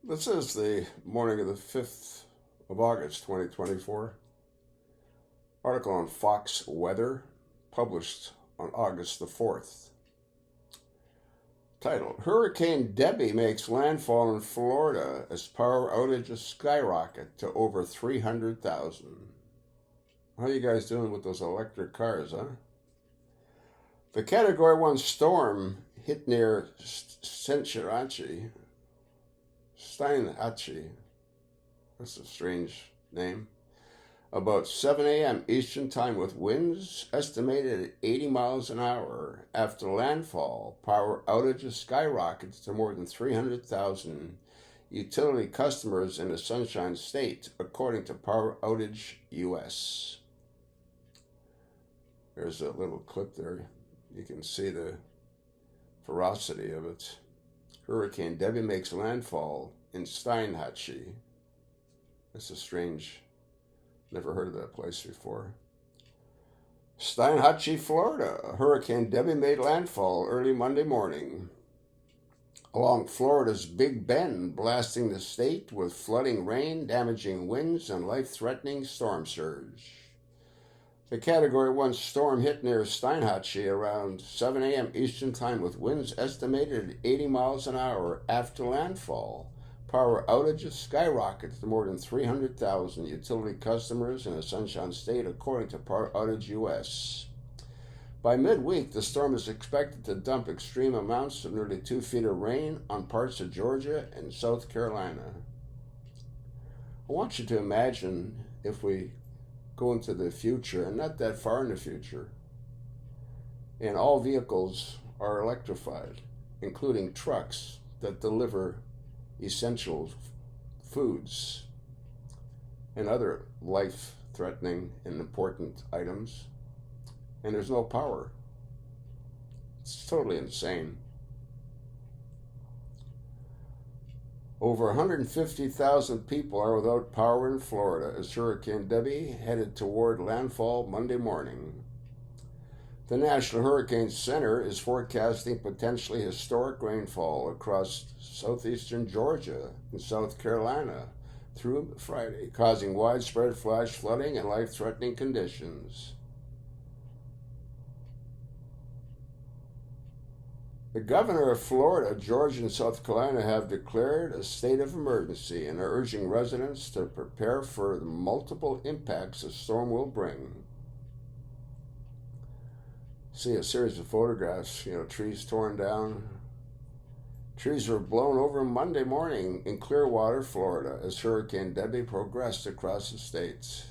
This is the morning of the 5th of August, 2024. Article on Fox Weather, published on August the 4th. Titled, Hurricane Debby makes landfall in Florida as power outages skyrocket to over 300,000. How you guys doing with those electric cars, huh? The Category 1 storm hit near Steinhatchee. That's a strange name. About 7 a.m. Eastern Time with winds estimated at 80 miles an hour. After landfall, power outages skyrocketed to more than 300,000 utility customers in the Sunshine State, according to Power Outage US. There's a little clip there. You can see the ferocity of it. Hurricane Debby makes landfall in Steinhatchee. That's a strange, never heard of that place before. Steinhatchee, Florida. Hurricane Debby made landfall early Monday morning along Florida's Big Bend, blasting the state with flooding rain, damaging winds, and life-threatening storm surge. The Category 1 storm hit near Steinhatchee around 7 a.m. Eastern Time with winds estimated at 80 miles an hour. After landfall, power outages skyrocketed to more than 300,000 utility customers in the Sunshine State, according to Power Outage US. By midweek, the storm is expected to dump extreme amounts of nearly 2 feet of rain on parts of Georgia and South Carolina. I want you to imagine if we go into the future, and not that far in the future, and all vehicles are electrified, including trucks that deliver essential foods and other life-threatening and important items, and there's no power. It's totally insane. Over 150,000 people are without power in Florida as Hurricane Debby headed toward landfall Monday morning. The National Hurricane Center is forecasting potentially historic rainfall across southeastern Georgia and South Carolina through Friday, causing widespread flash flooding and life-threatening conditions. The governor of Florida, Georgia, and South Carolina have declared a state of emergency and are urging residents to prepare for the multiple impacts the storm will bring. See a series of photographs, trees torn down. Trees were blown over Monday morning in Clearwater, Florida, as Hurricane Debby progressed across the states.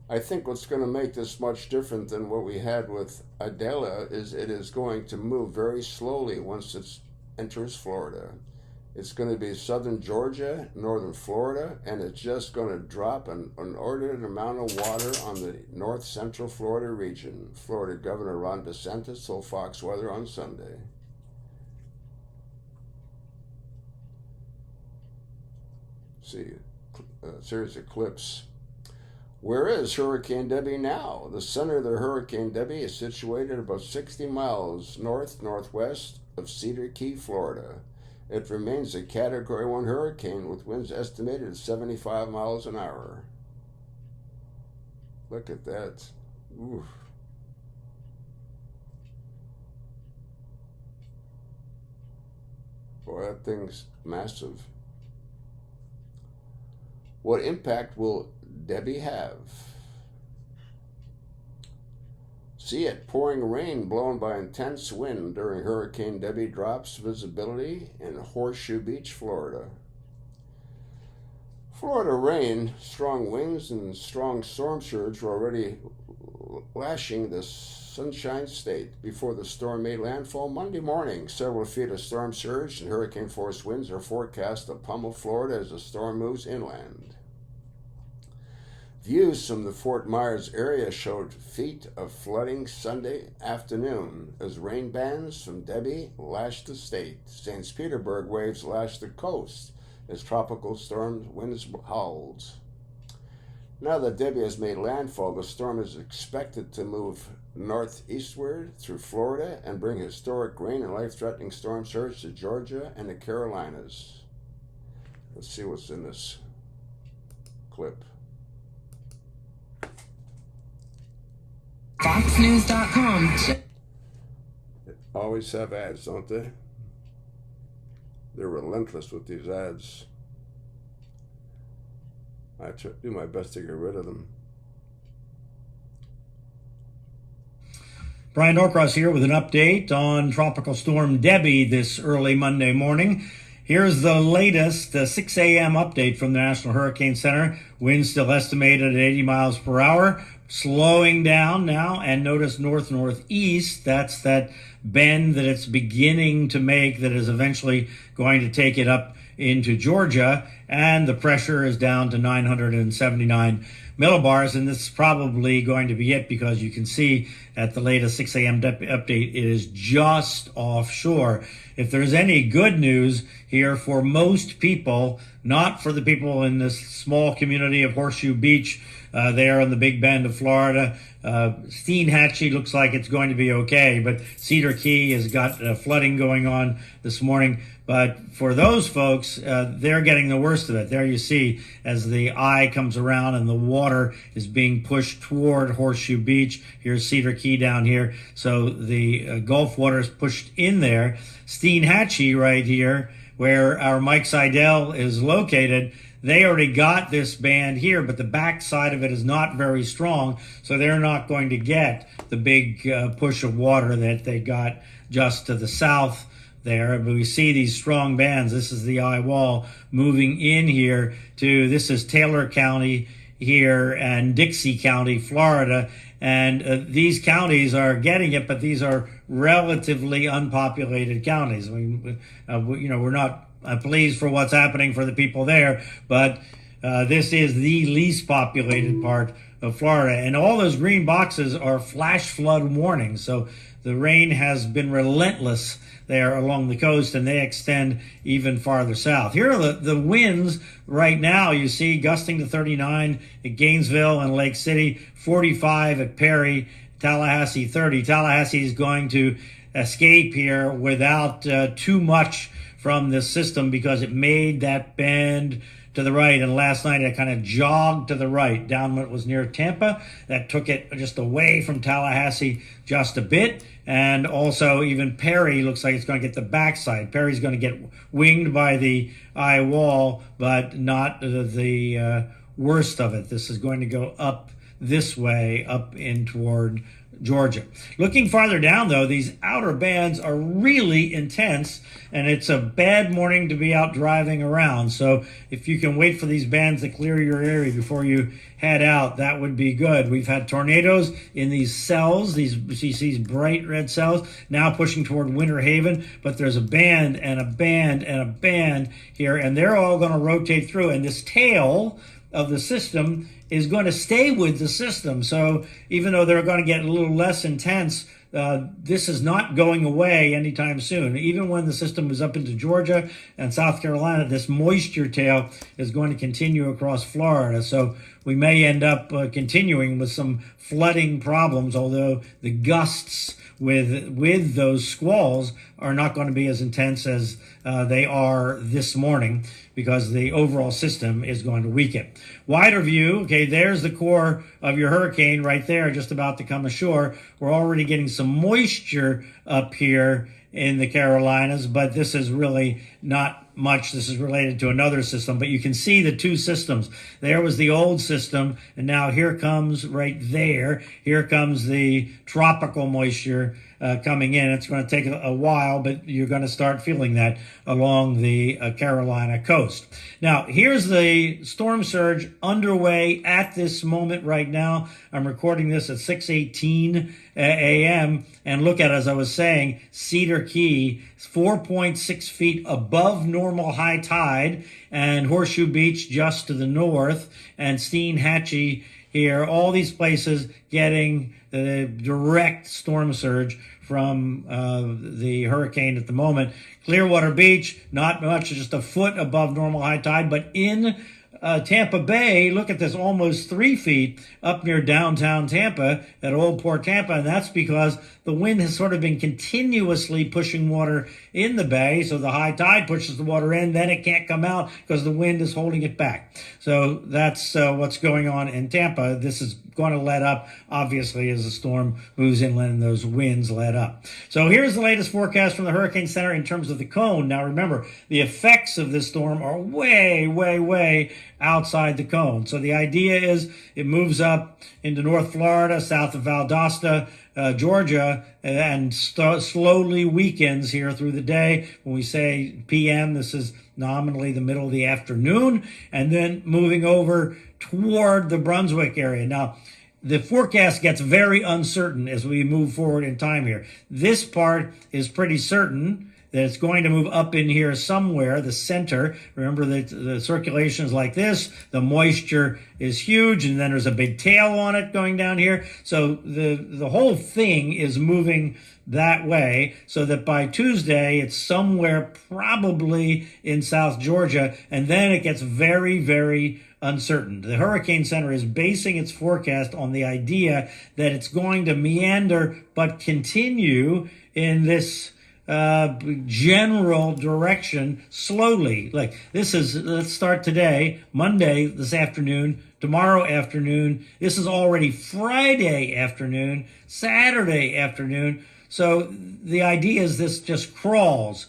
I think what's going to make this much different than what we had with Adela is it is going to move very slowly once it enters Florida. It's going to be southern Georgia, northern Florida, and it's just going to drop an inordinate amount of water on the north central Florida region. Florida Governor Ron DeSantis told Fox Weather on Sunday. See a series of clips. Where is Hurricane Debby now? The center of the Hurricane Debby is situated about 60 miles northwest of Cedar Key, Florida. It remains a Category 1 hurricane with winds estimated at 75 miles an hour. Look at that. Oof. Boy, that thing's massive. What impact will Debby have? See it, pouring rain blown by intense wind during Hurricane Debby drops visibility in Horseshoe Beach, Florida. Florida rain, strong winds, and strong storm surge were already lashing the Sunshine State before the storm made landfall Monday morning. Several feet of storm surge and hurricane-force winds are forecast to pummel Florida as the storm moves inland. Views from the Fort Myers area showed feet of flooding Sunday afternoon as rain bands from Debby lashed the state. St. Petersburg waves lashed the coast as tropical storm winds howled. Now that Debby has made landfall, the storm is expected to move northeastward through Florida and bring historic rain and life-threatening storm surge to Georgia and the Carolinas. Let's see what's in this clip. FoxNews.com. They always have ads, don't they? They're relentless with these ads. I try to do my best to get rid of them. Brian Norcross here with an update on Tropical Storm Debby this early Monday morning. Here's the latest 6 a.m. update from the National Hurricane Center. Winds still estimated at 80 miles per hour, slowing down now, and notice north-northeast. That's that bend that it's beginning to make that is eventually going to take it up into Georgia, and the pressure is down to 979 millibars, and this is probably going to be it because you can see at the latest 6 a.m. update, it is just offshore. If there's any good news here for most people, not for the people in this small community of Horseshoe Beach there on the Big Bend of Florida, Steinhatchee looks like it's going to be okay, but Cedar Key has got flooding going on this morning. But for those folks, they're getting the worst of it. There you see as the eye comes around and the water is being pushed toward Horseshoe Beach. Here's Cedar Key down here. So the Gulf water is pushed in there. Steinhatchee right here, where our Mike Seidel is located, they already got this band here, but the back side of it is not very strong, so they're not going to get the big push of water that they got just to the south there. But we see these strong bands. This is the eye wall moving in here to, this is Taylor County here and Dixie County, Florida. And these counties are getting it, but these are relatively unpopulated counties. We're not pleased for what's happening for the people there, but this is the least populated part of Florida. And all those green boxes are flash flood warnings. So the rain has been relentless there along the coast, and they extend even farther south. Here are the winds right now. You see gusting to 39 at Gainesville and Lake City, 45 at Perry, Tallahassee 30. Tallahassee is going to escape here without too much from this system because it made that bend to the right, and last night it kind of jogged to the right down when it was near Tampa. That took it just away from Tallahassee just a bit, and also even Perry looks like it's going to get the backside. Perry's going to get winged by the eye wall, but not the worst of it. This is going to go up this way, up in toward Georgia. Looking farther down, though, these outer bands are really intense, and it's a bad morning to be out driving around. So if you can wait for these bands to clear your area before you head out, that would be good. We've had tornadoes in these cells, these bright red cells, now pushing toward Winter Haven, but there's a band and a band and a band here, and they're all going to rotate through, and this tail of the system is going to stay with the system. So even though they're going to get a little less intense, this is not going away anytime soon. Even when the system is up into Georgia and South Carolina, this moisture tail is going to continue across Florida. So we may end up continuing with some flooding problems, although the gusts with those squalls are not going to be as intense as they are this morning because the overall system is going to weaken. Wider view, okay, there's the core of your hurricane right there, just about to come ashore. We're already getting some moisture up here in the Carolinas, but this is really not much. This is related to another system, but you can see the two systems. There was the old system, and now here comes right there. Here comes the tropical moisture coming in. It's going to take a while, but you're going to start feeling that along the Carolina coast. Now, here's the storm surge underway at this moment right now. I'm recording this at 6:18 a.m. And look at, as I was saying, Cedar Key, 4.6 feet above normal high tide, and Horseshoe Beach just to the north, and Steinhatchee here, all these places getting the direct storm surge from the hurricane at the moment. Clearwater Beach, not much, just a foot above normal high tide, but in Tampa Bay, look at this, almost 3 feet up near downtown Tampa at Old Port Tampa. And that's because the wind has sort of been continuously pushing water in the bay. So the high tide pushes the water in, then it can't come out because the wind is holding it back. So that's what's going on in Tampa. This is going to let up, obviously, as the storm moves inland and those winds let up. So here's the latest forecast from the Hurricane Center in terms of the cone. Now remember, the effects of this storm are way, way, way outside the cone. So the idea is it moves up into North Florida, south of Valdosta, Georgia, and slowly weakens here through the day. When we say PM, this is nominally the middle of the afternoon, and then moving over toward the Brunswick area. Now, the forecast gets very uncertain as we move forward in time here. This part is pretty certain that it's going to move up in here somewhere, the center. Remember that the circulation is like this. The moisture is huge, and then there's a big tail on it going down here. So the whole thing is moving that way, so that by Tuesday, it's somewhere probably in South Georgia, and then it gets very, very uncertain. The Hurricane Center is basing its forecast on the idea that it's going to meander but continue in this general direction slowly. Like this is, let's start today, Monday this afternoon, tomorrow afternoon. This is already Friday afternoon, Saturday afternoon. So the idea is this just crawls.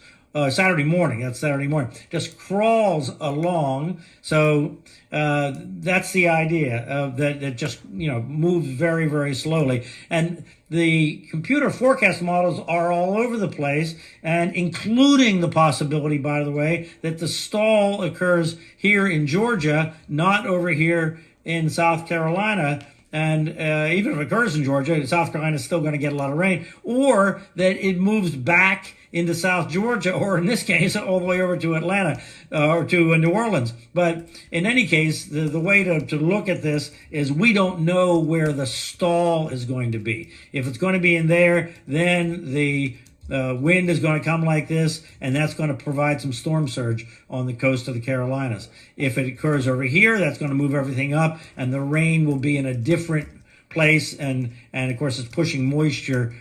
Saturday morning, that's Saturday morning, just crawls along. So that's the idea, that it just, moves very, very slowly. And the computer forecast models are all over the place, and including the possibility, by the way, that the stall occurs here in Georgia, not over here in South Carolina. And even if it occurs in Georgia, South Carolina is still going to get a lot of rain, or that it moves back into South Georgia, or in this case, all the way over to Atlanta or to New Orleans. But in any case, the way to look at this is we don't know where the stall is going to be. If it's going to be in there, then the wind is going to come like this, and that's going to provide some storm surge on the coast of the Carolinas. If it occurs over here, that's going to move everything up, and the rain will be in a different place, and of course it's pushing moisture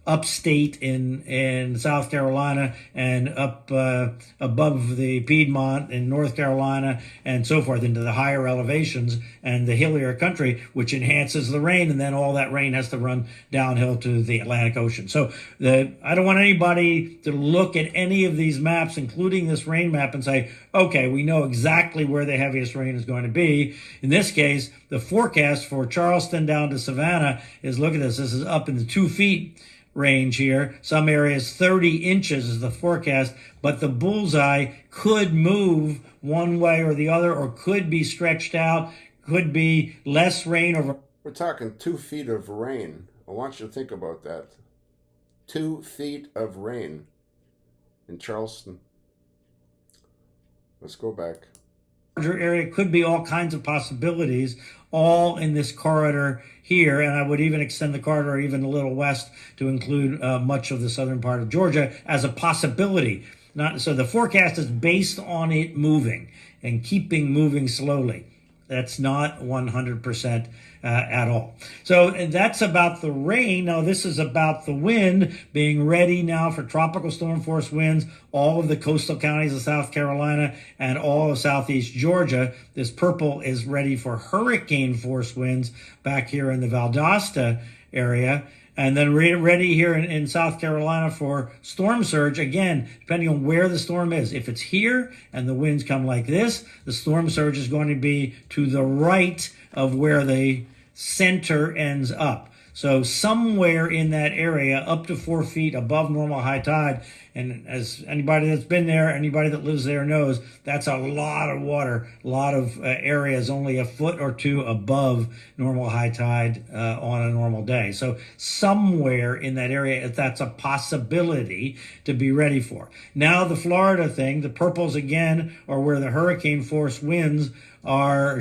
upstate in South Carolina and up above the Piedmont in North Carolina and so forth into the higher elevations and the hillier country, which enhances the rain, and then all that rain has to run downhill to the Atlantic Ocean. So I don't want anybody to look at any of these maps, including this rain map, and say, okay, we know exactly where the heaviest rain is going to be. In this case, the forecast for Charleston down to Savannah is, look at this, this is up in the 2 feet range here. Some areas 30 inches is the forecast, but the bullseye could move one way or the other, or could be stretched out, could be less rain over. We're talking 2 feet of rain. I want you to think about that. 2 feet of rain in Charleston. Let's go back. Area could be all kinds of possibilities, all in this corridor here, and I would even extend the corridor even a little west to include much of the southern part of Georgia as a possibility. So the forecast is based on it moving and keeping moving slowly. That's not 100% at all. So that's about the rain. Now this is about the wind, being ready now for tropical storm force winds, all of the coastal counties of South Carolina and all of southeast Georgia. This purple is ready for hurricane force winds back here in the Valdosta area. And then ready here in South Carolina for storm surge, again, depending on where the storm is. If it's here and the winds come like this, the storm surge is going to be to the right of where the center ends up. So somewhere in that area, up to 4 feet above normal high tide. And as anybody that's been there, anybody that lives there knows, that's a lot of water, a lot of areas only a foot or two above normal high tide on a normal day. So somewhere in that area, that's a possibility to be ready for. Now the Florida thing, the purples again are where the hurricane force winds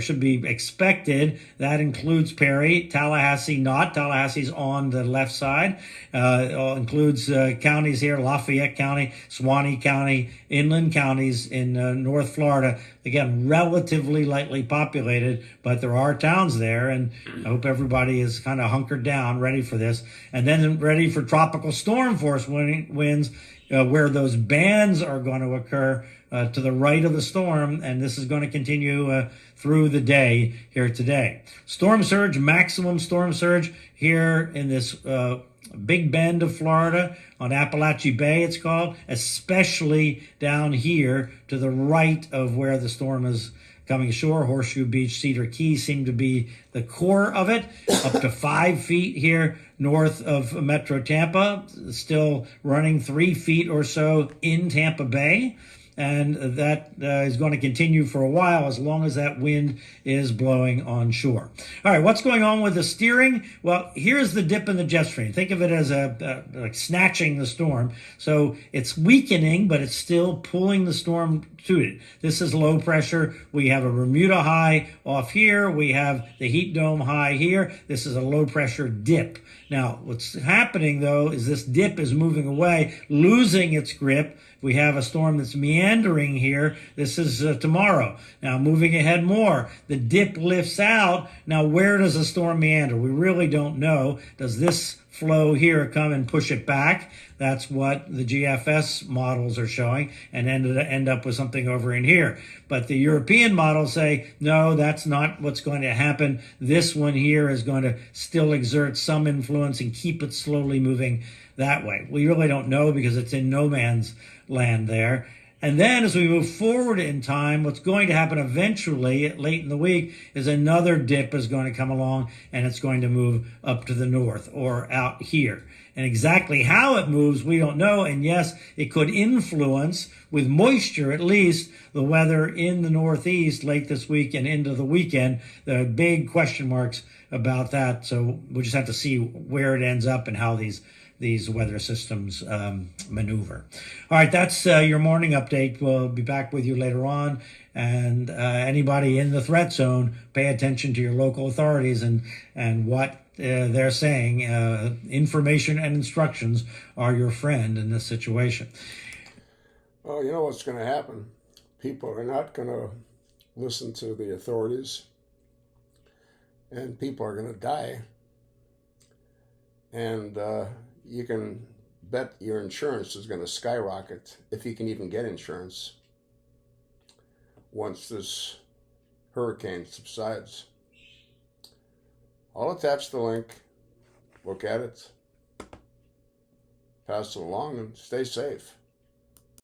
should be expected. That includes Perry, Tallahassee not. Tallahassee's on the left side. Includes counties here, Lafayette County, County, Suwannee County, inland counties in North Florida. Again, relatively lightly populated, but there are towns there, and I hope everybody is kind of hunkered down, ready for this. And then ready for tropical storm force winds, where those bands are going to occur to the right of the storm, and this is going to continue through the day here today. Storm surge, maximum storm surge here in this Big Bend of Florida on Appalachia Bay, it's called, especially down here to the right of where the storm is coming ashore. Horseshoe Beach, Cedar Key seem to be the core of it. Up to 5 feet here north of Metro Tampa, still running 3 feet or so in Tampa Bay. And that is going to continue for a while as long as that wind is blowing onshore. All right, what's going on with the steering? Well, here's the dip in the jet stream. Think of it as like snatching the storm. So it's weakening, but it's still pulling the storm to it. This is low pressure. We have a Bermuda high off here. We have the heat dome high here. This is a low pressure dip. Now, what's happening, though, is this dip is moving away, losing its grip. We have a storm that's meandering here. This is tomorrow. Now, moving ahead more, the dip lifts out. Now, where does the storm meander? We really don't know. Does this flow here come and push it back? That's what the GFS models are showing, and end up with something over in here. But the European models say, no, that's not what's going to happen. This one here is going to still exert some influence and keep it slowly moving that way. We really don't know because it's in no man's land there. And then as we move forward in time, what's going to happen eventually late in the week is another dip is going to come along, and it's going to move up to the north or out here. And exactly how it moves, we don't know. And yes, it could influence, with moisture at least, the weather in the Northeast late this week and into the weekend. There are big question marks about that. So we'll just have to see where it ends up and how these weather systems maneuver. All right, that's your morning update. We'll be back with you later on. And anybody in the threat zone, pay attention to your local authorities and what they're saying. Information and instructions are your friend in this situation. Well, you know what's going to happen. People are not going to listen to the authorities, and people are going to die. And you can bet your insurance is going to skyrocket, if you can even get insurance, once this hurricane subsides. I'll attach the link, look at it, pass it along, and stay safe.